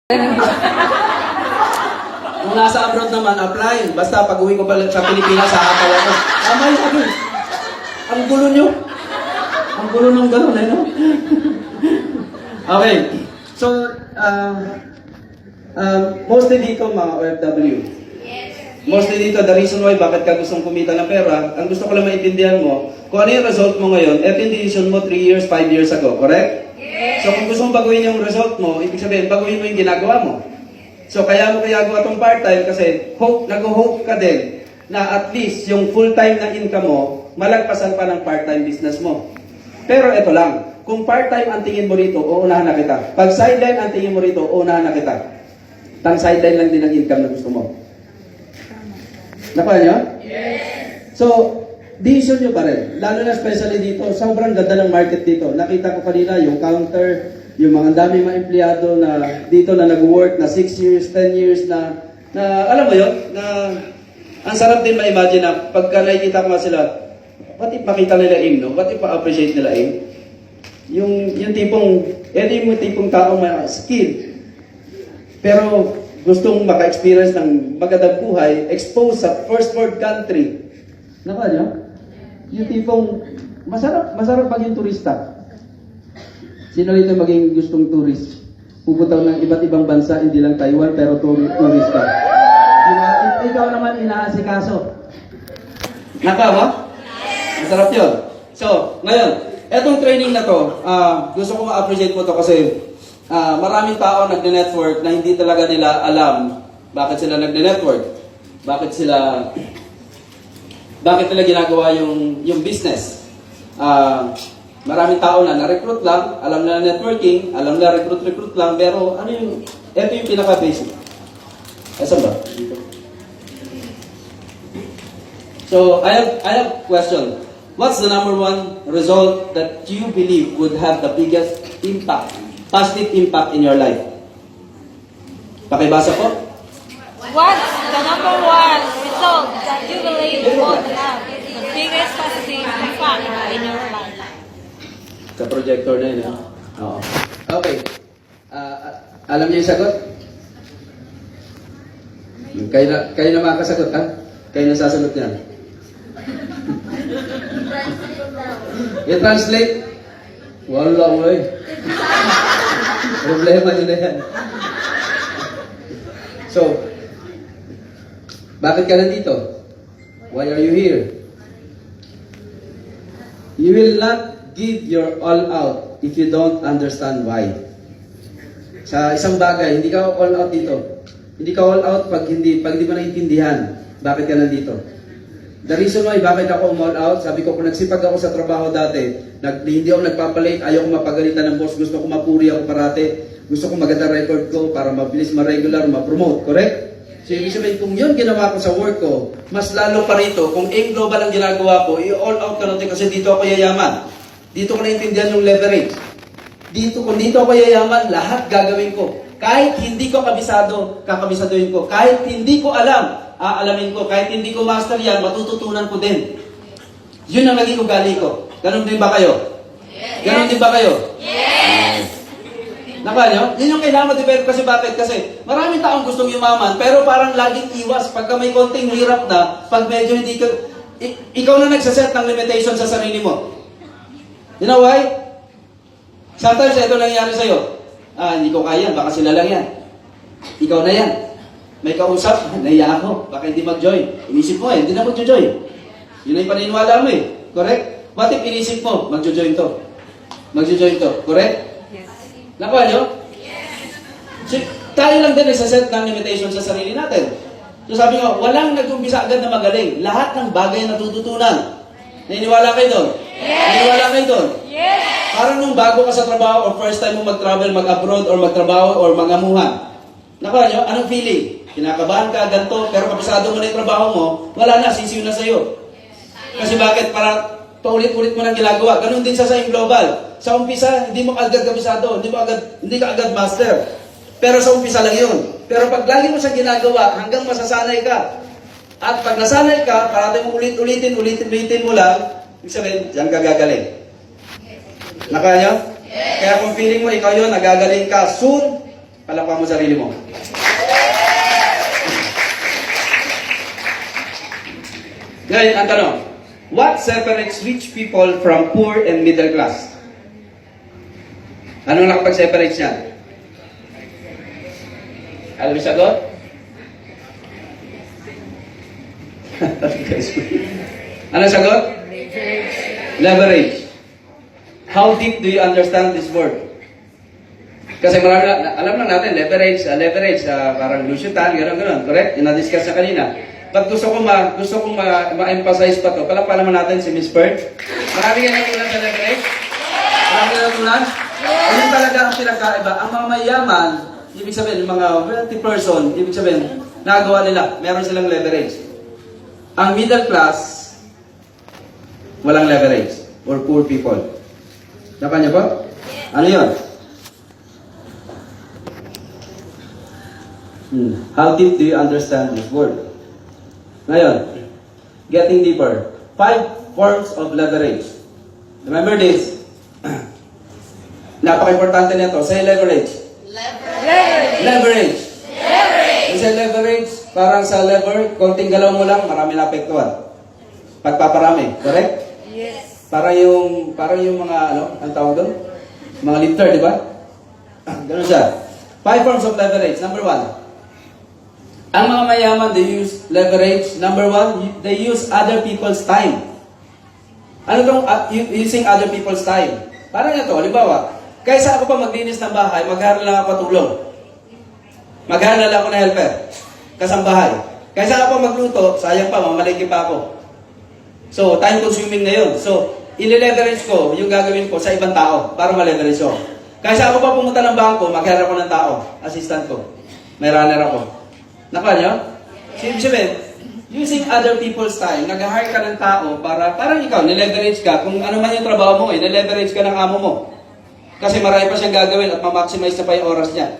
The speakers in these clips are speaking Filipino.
Kung nasa abroad naman, apply. Basta pag uwi ko pala sa Pilipinas, hahataw ako. Tama yung sabi. Ang gulo nyo. Ang gulo ng gano'n, eh, no? Okay. So, mostly dito, mga OFW. Mostly dito, the reason why bakit ka gustong kumita ng pera, ang gusto ko lang maintindihan mo, kung ano yung result mo ngayon, eto yung decision mo 3 years, 5 years ago, correct? So kung gusto mong baguhin yung result mo, ibig sabihin, baguhin mo yung ginagawa mo. So kaya mo ginagawa itong part-time kasi nag-hope ka din na at least yung full-time na income mo, malagpasan pa ng part-time business mo. Pero ito lang, kung part-time ang tingin mo rito, uunahan na kita. Pag sideline ang tingin mo rito, uunahan na kita. Tang sideline lang din ang income na gusto mo. Nakuha niyo? Yes! So, decision nyo pa rin. Lalo na especially dito, sobrang ganda ng market dito. Nakita ko kanina yung counter, yung mga daming mga empleyado na dito na nag-work na 6 years, 10 years na alam mo yun, na ang sarap din ma-imagine na pagka nakikita ko nga sila, what if makita nila aim, no? What if ma-appreciate nila aim? Yung tipong, yung tipong taong may skill, pero gustong maka-experience ng magandang buhay, exposed sa first world country. Nakuha niyo? Yung tipong, masarap maging turista. Sino rito maging gustong tourist? Pupunta ng iba't ibang bansa, hindi lang Taiwan, pero turista. Ikaw naman inaasikaso. Nakawa? Masarap yun. So, ngayon, etong training na to, gusto ko ma-appreciate mo to kasi maraming tao nagne-network na hindi talaga nila alam bakit sila nagne-network. Bakit nila ginagawa yung business. Maraming tao na na-recruit lang, alam na networking, alam na recruit lang, pero ito yung pinaka-basic. Saan ba? Dito. So, I have question. What's the number one result that you believe would have the biggest impact, positive impact in your life? Pakibasa po. What's the number one result that you believe would have the biggest positive impact in your life? Sa projector na yun, ha? Oo. Okay. Alam niyo yung sagot? Kayo na makasagot, ha? Kayo na sasagot niya. I-translate? Wala, uloy. Problema nyo na yan. So, bakit ka nandito? Why are you here? You will not give your all out if you don't understand why. Sa isang bagay, hindi ka all out dito. Hindi ka all out pag hindi mo naiintindihan bakit ka nandito. The reason why bakit ako all out, sabi ko kung nagsipag ako sa trabaho dati, hindi ako nagpapalit, ayaw ko mapagalitan ng boss, gusto ko mapuri ako parate, gusto ko maganda record ko para mabilis, ma-regular, ma-promote, correct? So, ibig sabihin, kung yun ginawa ko sa work ko, mas lalo pa rito, kung aim global ang ginagawa ko, i-all out ka natin kasi dito ako yayaman. Dito ko naintindihan yung leverage. Kung dito ako yayaman, lahat gagawin ko. Kahit hindi ko kakabisaduhin ko. Kahit hindi ko alam, aalamin ko. Kahit hindi ko master yan, matututunan ko din. Yun ang naging ugali ko. Ganon din ba kayo? Yes. Ganon din ba kayo? Yes! Nakala nyo? Yun yung kailangan ma-develop kasi bakit? Kasi maraming taong gustong yumaman, pero parang laging iwas. Pagka may konting hirap na, pag medyo hindi ka... Ikaw na nagsaset ng limitation sa sarili mo. You know why? Sometimes ito nangyayari sa'yo. Hindi ko kaya, baka sila lang yan. Ikaw na yan. May kausap, naiya ako, baka hindi mag-join. Inisip mo hindi na mag-join. Yun ay paniniwala mo Correct? What if inisip mo, mag-join to? Mag-join to, correct? Yes. Nakuha nyo? Yes. So, tayo lang din nagsaset ng limitation sa sarili natin. So sabi ko, walang nag-umpisa agad na magaling. Lahat ng bagay na natututunan. Naniniwala kayo doon? Yes! Naniniwala kayo doon? Yes! Parang nung bago ka sa trabaho or first time mo mag-travel, mag-abroad, or magtrabaho, or mag-amuhan. Nakuha nyo? Anong feeling? Kinakabahan ka, ganito, pero kabisado mo na yung trabaho mo, wala na, sisiw na sa'yo. Kasi bakit? Para paulit-ulit mo nang ginagawa. Ganun din sa global. Sa umpisa, hindi mo agad kabisado, hindi ka agad master. Pero sa umpisa lang yun. Pero pag lagi mo siya ginagawa, hanggang masasanay ka. At pag nasanay ka, parati mo ulitin mo lang, ibig sabihin, diyan ka gagaling. Nakaya nyo? Kaya kung feeling mo ikaw yun, nagagaling ka soon, Palakpakan mo sarili mo. Ngayon, ang tanong, what separates rich people from poor and middle class? Anong nakapag-separate siya? Alam mo sagot? Anong sagot? Leverage. How deep do you understand this word? Kasi marami alam lang natin, leverage, parang lusyutan, gano'n, correct? Yung na-discuss na kanina. But gusto kong ma-emphasize pa to. Palakpakan naman natin si Miss Bird. Marami ka natulan sa leverage? Marami ka natulan? Ayun talaga ang pinagkaiba. Ang mga mayaman, ibig sabihin, yung mga wealthy person, ibig sabihin, nagawa nila, meron silang leverage. Ang middle class, walang leverage. Or poor people. Napa niyo po? Ano yun? How deep do you understand this word? Ngayon, getting deeper. 5 forms of leverage. Remember this. Napaka-importante nito. Say leverage. Leverage. Say leverage, parang sa lever, konting galaw mo lang, marami na apektuhan. Pagpaparami. Correct? Yes. Parang yung mga, ang tawag doon? Mga lifter, di ba? Ganun siya. 5 forms of leverage. Number 1. Ang mga mayaman, they use leverage. Number 1, they use other people's time. Ano tong using other people's time? Parang ito, halimbawa, kaysa ako pa maglinis ng bahay, maghahanap lang ako tulong. Maghahanap lang ako na helper. Kasambahay. Kaysa ako pa magluto, sayang pa, mamaliki pa ako. So, time consuming na yun. So, ile-leverage ko yung gagawin ko sa ibang tao para ma-leverage ko. Kaysa ako pa pumunta ng bangko, maghahanap ako ng tao, assistant ko. May runner ako. Nakuha niyo? Sabihin, using other people's time, nag-hire ka ng tao para, parang ikaw, nileverage ka. Kung ano man yung trabaho mo, nileverage ka ng amo mo. Kasi marami pa siyang gagawin at ma-maximize na pa yung oras niya.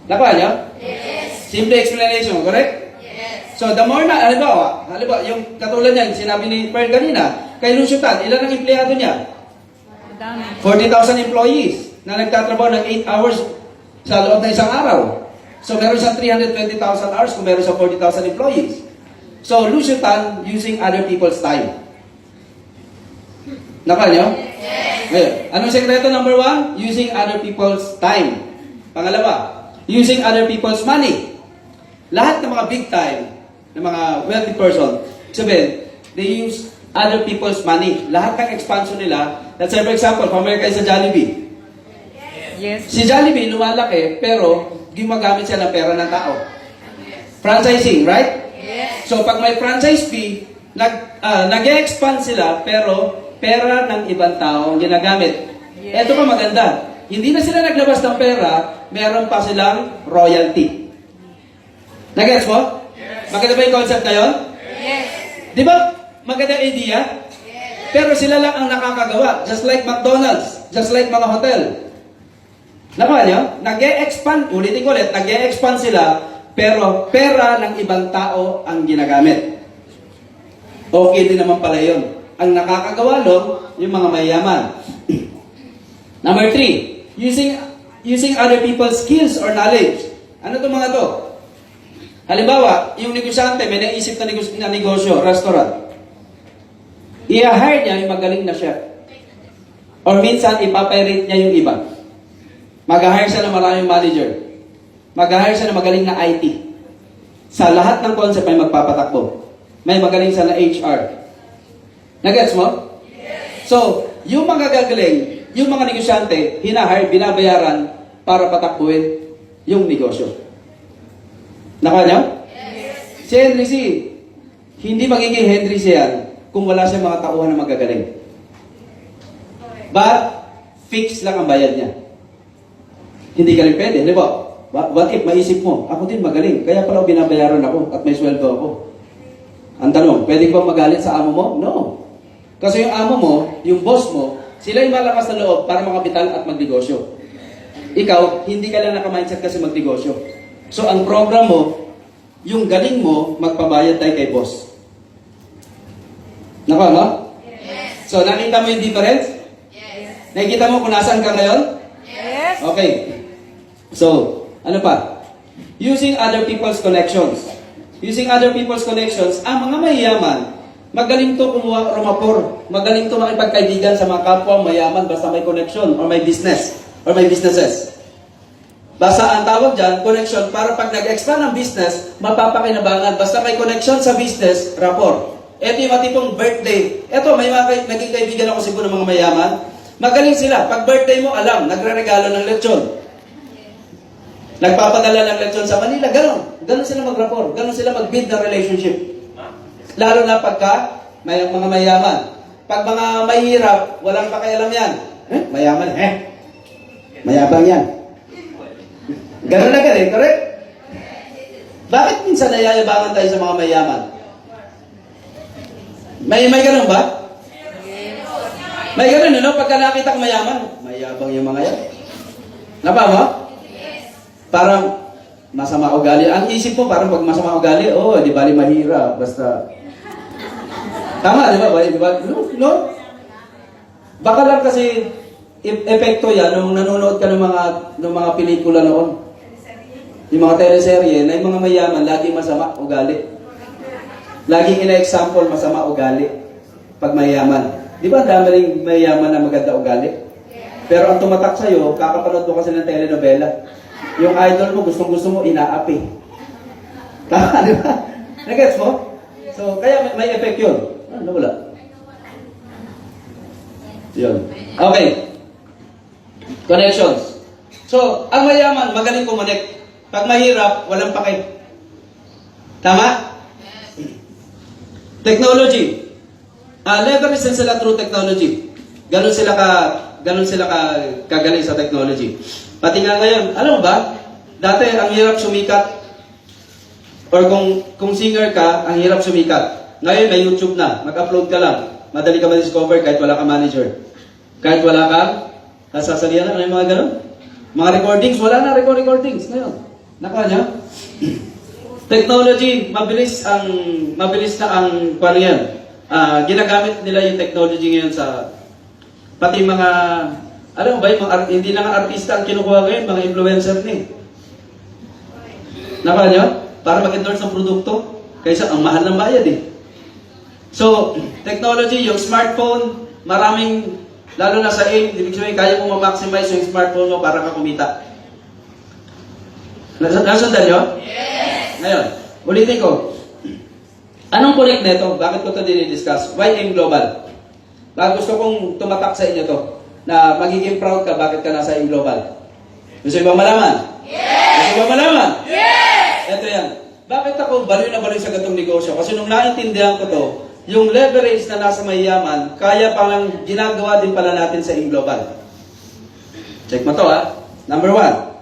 Nakuha niyo? Yes. Simple explanation, correct? Yes. So, the more na, halimbawa, yung katulad niyan, sinabi ni Pearl kanina, kay Luciutan, ilan ang empleyado niya? 40,000 employees na nagtatrabaho ng 8 hours sa loob ng isang araw. So, meron siyang 320,000 hours kung meron siyang 40,000 employees. So, Luciutan using other people's time. Nakuha niyo? Yes. Ngayon, anong sekreto number 1? Using other people's time. Pangalawa, using other people's money. Lahat ng mga big time, ng mga wealthy person, sabihin, they use other people's money. Lahat ng expansion nila, let's say for example, pamilya kayo sa Jollibee. Yes. Si Jollibee lumalaki, pero gumagamit siya ng pera ng tao. Franchising, right? Yes. So, pag may franchise fee, nag-expand sila, pero pera ng ibang tao ang ginagamit. Yes. Ito pa maganda. Hindi na sila naglabas ng pera, meron pa silang royalty. Nag-gets mo? Yes. Maganda ba yung concept na yun? Yes. Di ba? Maganda idea? Yes. Pero sila lang ang nakakagawa. Just like McDonald's, just like mga hotel. Nakuha niyo? Nag-e-expand, ulitin ko ulit, nag-e-expand sila, pero pera ng ibang tao ang ginagamit. Okay din naman pala yun. Ang nakakagawa lang, yung mga mayayaman. Number 3, using other people's skills or knowledge. Ano itong mga to? Halimbawa, yung negosyante, may naisip na negosyo, restaurant. I-hire niya yung magaling na chef. Or minsan, ipapirate niya yung iba. Mag-hire siya ng maraming manager. Mag-hire siya ng magaling na IT. Sa lahat ng concept may magpapatakbo. May magaling siya na HR. Nag-gets mo? Yes. So, yung mga gagaling, yung mga negosyante, hinahire, binabayaran para patakbuhin yung negosyo. Nakuha niyo? Yes. Si Henry C. Hindi magiging Henry C. yan kung wala siyang mga tauhan na magagaling. But, fix lang ang bayad niya. Hindi ka rin pwede. Di ba? What if maisip mo, ako din magaling, kaya pala binabayaran ako at may sweldo ako. Ang tanong, pwede ba magalit sa amo mo? No. Kasi yung amo mo, yung boss mo, sila yung malakas na loob para makapital at magnegosyo. Ikaw, hindi ka lang naka-mindset kasi magnegosyo. So, ang program mo, yung galing mo, magpabayad tayo kay boss. Nakuha mo? Yes. So, nakita mo yung difference? Yes. Nakikita mo kung nasaan ka ngayon? Yes. Okay. So, ano pa? Using other people's connections. Using other people's connections, ang mga mayayaman, magaling to kumuha rumapor. Magaling to makipagkaibigan sa mga kapwa mayaman basta may connection or may business or may businesses. Basta ang tawag dyan, connection, para pag nag-expand ang business, mapapakinabangan. Basta may connection sa business, rapport. Ito yung matipong birthday. Ito, may mga naging kaibigan ako siguro ng mga mayaman. Magaling sila. Pag birthday mo, alam, nagre-regalo ng lechon. Nagpapadala ng lechon sa Manila. Ganon sila mag-rapport. Ganon sila mag-build ng relationship. Lalo na pagka may mga mayaman. Pag mga mahirap, walang pakialam yan. Mayaman, mayabang yan. Ganon na galing, correct? Bakit minsan nayayabangan tayo sa mga mayaman? May ganon ba? May ganon, no? Pagka nakita kang mayaman, mayabang yung mga yan. Napa mo? Parang masama ugali. Ang isip mo, parang pag masama ugali, di bali mahirap, basta... Tama, di ba? No? Baka lang kasi epekto yan nung nanonood ka ng mga pelikula noon. Yung mga teleserye na yung mga mayaman, laging masama ugali. Laging ina-example, masama ugali pag mayaman. Di ba ang dami rin mayaman na maganda ugali? Pero ang tumatak sa'yo, kakapanood mo kasi ng telenovela. Yung idol mo, gustong-gusto mo, inaapi. Tama, di ba? Nagets mo? So, kaya may effect yun. Ano, wala. Yun. Okay. Connections. So, ang mayaman, magaling kumonek. Pag mahirap, walang pake. Tama? Technology. Leverage din sila through technology. Ganon sila kagaling sa technology. Pati nga ngayon, alam mo ba? Dati, ang hirap sumikat. Or kung singer ka, ang hirap sumikat. Ngayon, may YouTube na. Mag-upload ka lang. Madali ka ma-discover kahit wala ka manager. Kahit wala ka, nasasalihan na. Ano yung mga ganon? Mga recordings, wala na recordings ngayon. Nakuha niya? Technology, mabilis na ang paano yan. Ginagamit nila yung technology ngayon sa pati mga, alam mo ba, hindi na nga artista ang kinukuha ngayon, mga influencer ni. Nakuha niya? Para mag-endorse ng produkto, kaysa ang mahal ng bayad eh. So, technology, yung smartphone, maraming, lalo na sa aim, ibig sabihin, kaya mo ma-maximize yung smartphone mo para ka kumita. Nasundan nyo? Yes! Ngayon, ulitin ko. Anong connect nito? Bakit ko ito dinidiscuss? Why AIM Global? Bakit gusto kong tumatak sa inyo to? Na magiging proud ka, bakit ka nasa AIM Global? Gusto ba malaman? Yes! Gusto ba malaman? Yes! Ito yan. Bakit ako baliw na baliw sa gatong negosyo? Kasi nung naintindihan ko to, yung leverage na nasa mayayaman, kaya palang ginagawa din pala natin sa AIM Global. Check mo to ha. Number 1.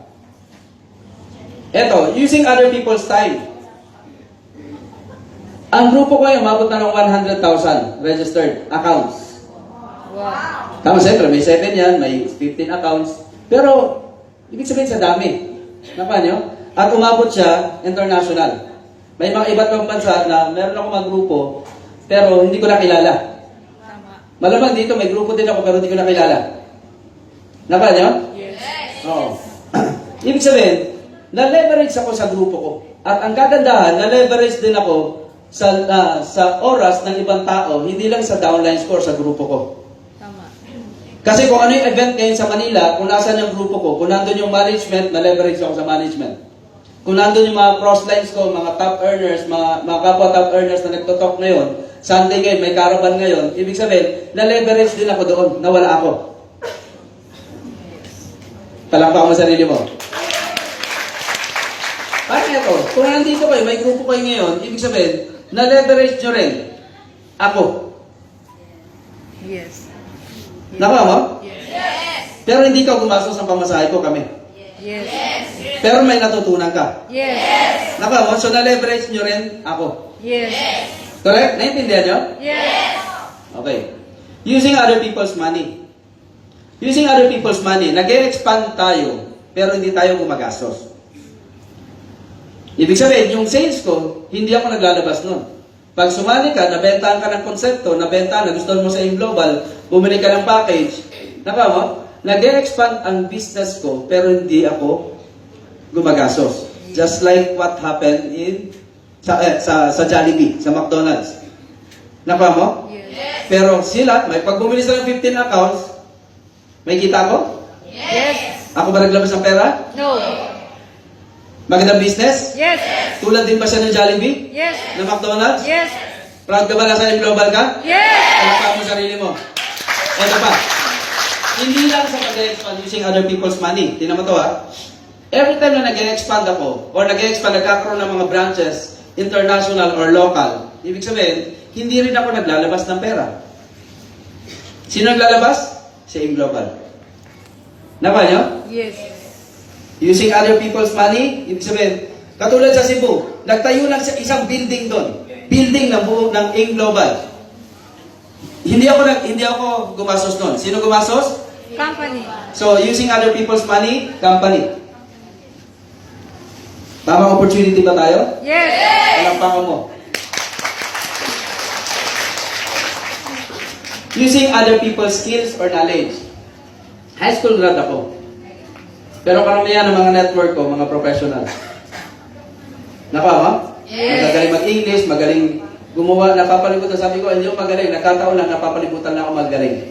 Eto, using other people's time. Ang grupo ko ay umabot na ng 100,000 registered accounts. Wow. Tama, siyempre, may 7 yan, may 15 accounts. Pero, ibig sabihin sa dami. Napa nyo? At umabot siya international. May mga iba't ibang bansa na meron ako mga grupo, pero hindi ko nakilala. Malamang dito, may grupo din ako, pero hindi ko nakilala. Napa nyo? Yes. Oo. Ibig sabihin, na-leverage ako sa grupo ko. At ang kagandahan, na-leverage din ako sa oras ng ibang tao, hindi lang sa downline score sa grupo ko. Tama. Kasi kung ano yung event ngayon sa Manila, kung nasan yung grupo ko, kung nandun yung management, na-leverage ako sa management. Kung nandun yung mga crosslines ko, mga top earners, mga kapwa top earners na nagtotalk ngayon, Sunday ngayon, may caravan ngayon, ibig sabihin, na-leverage din ako doon, nawala ako. Palakpak mo sarili mo. Parang ito, kung nandito kayo, may grupo kayo ngayon, ibig sabihin, na-leverage nyo rin ako. Yes. Nakuha mo? Yes. Pero hindi ka gumastos ng pamasahe ko kami. Yes. Pero may natutunan ka. Yes. Nakuha mo? So na-leverage nyo rin ako. Yes. Correct? Naintindihan nyo? Yes. Okay. Using other people's money. Using other people's money, nag-expand tayo, pero hindi tayo gumagastos. Ibig sabihin, yung sales ko, hindi ako naglalabas nun. Pag sumali ka, nabentahan ka ng konsepto, nabentahan, nagustuhan mo sa AIM Global, bumili ka ng package, naka mo, nag-expand ang business ko, pero hindi ako gumagastos. Just like what happened sa Jollibee, sa McDonald's. Nakuha mo? Yes. Pero sila, pag bumili sila ng 15 accounts, may kita ko? Yes. Ako ba naglabas ng pera? No. Magandang business? Yes. Tulad din ba siya ng Jollibee? Yes. Ng McDonald's? Yes. Proud ka ba nasa global ka? Yes. Palakpakan mo sarili mo. Ito pa. Hindi lang sa pag-expand using other people's money. Tingnan mo to ha. Every time na nag-expand ako, or nag-expand, nagkakaroon ng mga branches, international or local, ibig sabihin, hindi rin ako naglalabas ng pera. Sino naglalabas? Si AIM Global. Nakuha nyo? Yes. Using other people's money, ibig sabihin, katulad sa Cebu, nagtayo lang sa isang building doon. Building ng buong ng AIM Global. Hindi ako gumastos doon. Sino gumastos? Company. So, using other people's money, company. Tamang opportunity ba tayo? Yes. Palakpakan mo. Using other people's skills or knowledge. High school grad ako. Pero karamihan ng mga network ko, mga professional. Napa mo? Yes. Magaling mag-English, magaling gumawa, napapalibutan. Sabi ko, hindi ako magaling. Nagkataon lang, napapalibutan na ako magaling.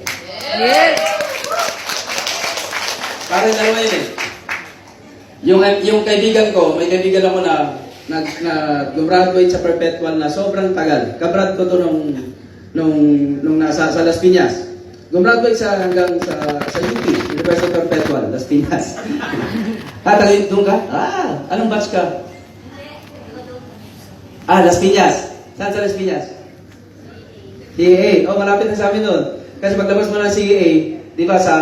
Yes. Parang dalawa yun eh. Yung kaibigan ko, may kaibigan ako na gumraduate sa perpetual na sobrang tagal. Kabrad ko to nung nasa sa Las Piñas. Gumraduate sa hanggang sa UP, University Perpetual, Las Piñas. Doon ka? Anong batch ka? Las Piñas. Saan sa Las Piñas? CAA. Malapit na sa amin doon. Kasi paglabas mo ng CAA, di ba, sa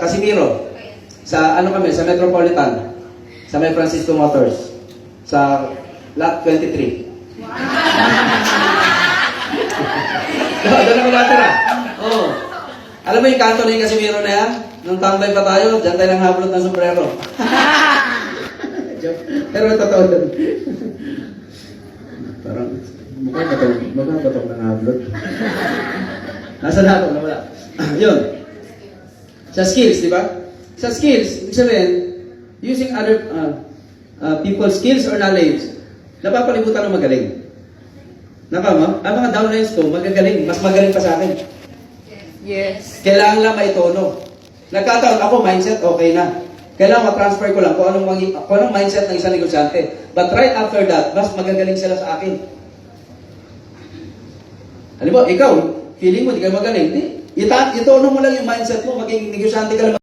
Casimiro, sa sa Metropolitan, sa May Francisco Motors, sa Lot 23. Doon ako natira. Alam mo yung kanto na yung Casimiro na yan? Nung tambay pa tayo, dyan tayo lang hablot ng sombrero. Pero totoo doon. Parang, mukha batok ng hablot. Nasa na ako? Nawala. Yun. Sa skills, di ba? Sa skills, ibig sabihin, using other people's skills or knowledge, napapalibutan ng magaling. Nakama, ang mga downlines ko, magagaling, mas magaling pa sa akin. Yes. Kailangan lang maitono. Nagkataon ako, mindset, okay na. Kailangan ma-transfer ko lang kung anong mindset ng isang negosyante. But right after that, mas magagaling sila sa akin. Alam mo, ikaw, feeling mo, di ka magaling. Itono mo lang yung mindset mo, maging negosyante ka lang